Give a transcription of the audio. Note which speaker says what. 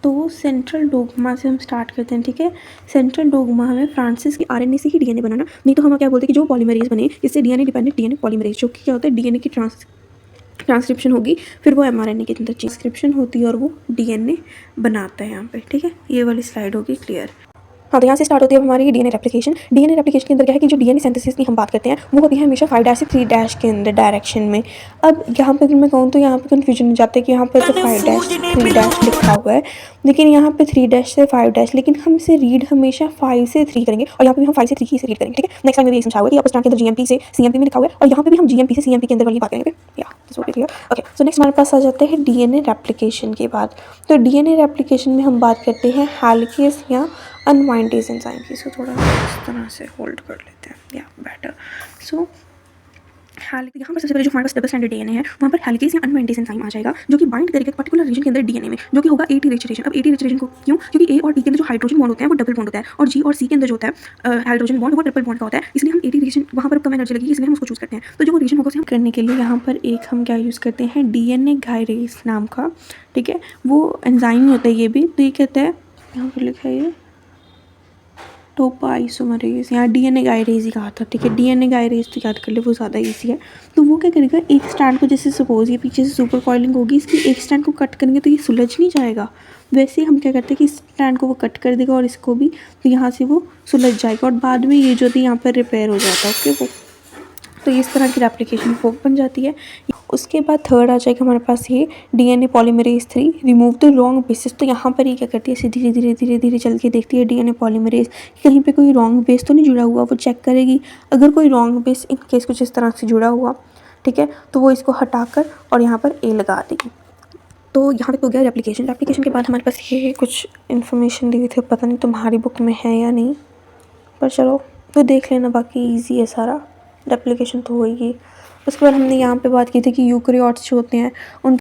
Speaker 1: तो central dogma से हम स्टार्ट करते हैं, ठीक है। सेंट्रल डोग्मा हमें फ्रांसिस की आरएनए से ही डीएनए बनाना, नहीं तो हम क्या बोलते हैं कि जो पॉलीमरेज बने इससे डीएनए डिपेंडेंट डीएनए पॉलीमरेज, जो कि क्या होता है डीएनए की ट्रांसक्रिप्शन होगी, फिर वो एमआरएनए के अंदर ट्रांसक्रिप्शन होती है और वो डीएनए बनाता है यहाँ पे, ठीक है। ये वाली स्लाइड होगी क्लियर। हाँ, तो यहाँ से स्टार्ट होती है हमारी डीएनए रेप्लिकेशन। डीएनए रेप्लिकेशन के अंदर क्या है कि जो डीएनए सिंथेसिस की हम बात करते हैं वो होती है हमेशा 5' से 3' के अंदर डायरेक्शन में। अब यहाँ पे अगर मैं कहूँ तो यहाँ पे कन्फ्यूजन हो जाता है कि यहाँ पर तो 5' 3' लिखा हुआ है, लेकिन यहाँ पे 3' से 5', लेकिन हम इसे रीड हमेशा 5 से 3 करेंगे और यहाँ पे भी हम 5 से 3 की इसे रीड करेंगे, ठीक है। नेक्स्ट टाइम में भी समझा हुआ है कि अपस्टार्ट के अंदर जीएमपी से सीएमपी में लिखा हुआ है और यहाँ पे भी हम जीएमपी से सीएमपी के अंदर वाली बात करेंगे। या ओके, सो नेक्स्ट हमारे पास आ जाते हैं डीएनए रेप्लिकेशन के बाद। तो डीएनए रेप्लिकेशन में हम बात करते हैं हेलिकेस या अनवाइंडेज एंजाइम की। सो थोड़ा इस तरह से होल्ड कर लेते हैं, या बेटर। सो यहाँ पर सबसे पहले जो हमारे पास डबल स्टैंडर्ड डीएनए है वहाँ पर हेलिकेस या अनवाइंडेज एंजाइम आ जाएगा, जो कि बाइंड करेगा पर्टिकुलर रीजन के अंदर डीएनए में, जो कि होगा एटी रिच रीजन। अब एटी रिच रीजन को क्यों? क्योंकि ए और टी के अंदर जो हाइड्रोजन बॉन्ड होते हैं वो डबल बॉन्ड होता है और जी और सी के अंदर जो होता है हाइड्रोजन बॉन्ड वो ट्रिपल बॉन्ड का होता है, इसलिए हम एटी रीजन वहाँ पर कम एनर्जी लगेगी, इसलिए हम उसको चूज करते हैं। तो जो वो रीजन होगा उसे हम करने के लिए यहाँ पर एक हम क्या यूज़ करते हैं, डीएनए गायरेज नाम का, ठीक है। वो एंजाइम होता है ये भी, तो ये कहते हैं यहाँ पर लिखा है ये टोपोआइसोमरेज, यहाँ डीएनए गायरेज ही कहा था, ठीक है। डीएनए गायरेज तो याद कर ले, वो ज़्यादा इजी है। तो वो क्या करेगा, एक स्ट्रैंड को, जैसे सपोज ये पीछे से सुपर कॉइलिंग होगी, इसकी एक स्ट्रैंड को कट करेंगे तो ये सुलझ नहीं जाएगा, वैसे ही हम क्या करते हैं कि इस स्ट्रैंड को वो कट कर देगा और इसको भी, तो यहाँ से वो सुलझ जाएगा और बाद में ये जो थी यहाँ पर रिपेयर हो जाता है, ओके। वो तो इस तरह की रेप्लिकेशन फोक बन जाती है। उसके बाद थर्ड आ जाएगा हमारे पास ये DNA polymerase 3, remove the wrong basis. तो यहाँ पर ये क्या करती है, ऐसे धीरे धीरे धीरे धीरे चल के देखती है डीएनए पॉलीमरेज कहीं पे कोई रॉन्ग बेस तो नहीं जुड़ा हुआ, वो चेक करेगी। अगर कोई रॉन्ग बेस इन केस कुछ इस तरह से जुड़ा हुआ, ठीक है, तो वो इसको हटाकर और यहाँ पर ए लगा देगी। तो यहाँ पे हो गया रेप्लिकेशन। रेप्लिकेशन के बाद हमारे पास ये कुछ इन्फॉर्मेशन दी हुई थी, पता नहीं तुम्हारी बुक में है या नहीं, पर चलो तो देख लेना, बाकी ईजी है सारा, रेप्लिकेशन तो होगी। उसके बाद हमने यहाँ पे बात की थी कि यूकैरियोट्स जो होते हैं उन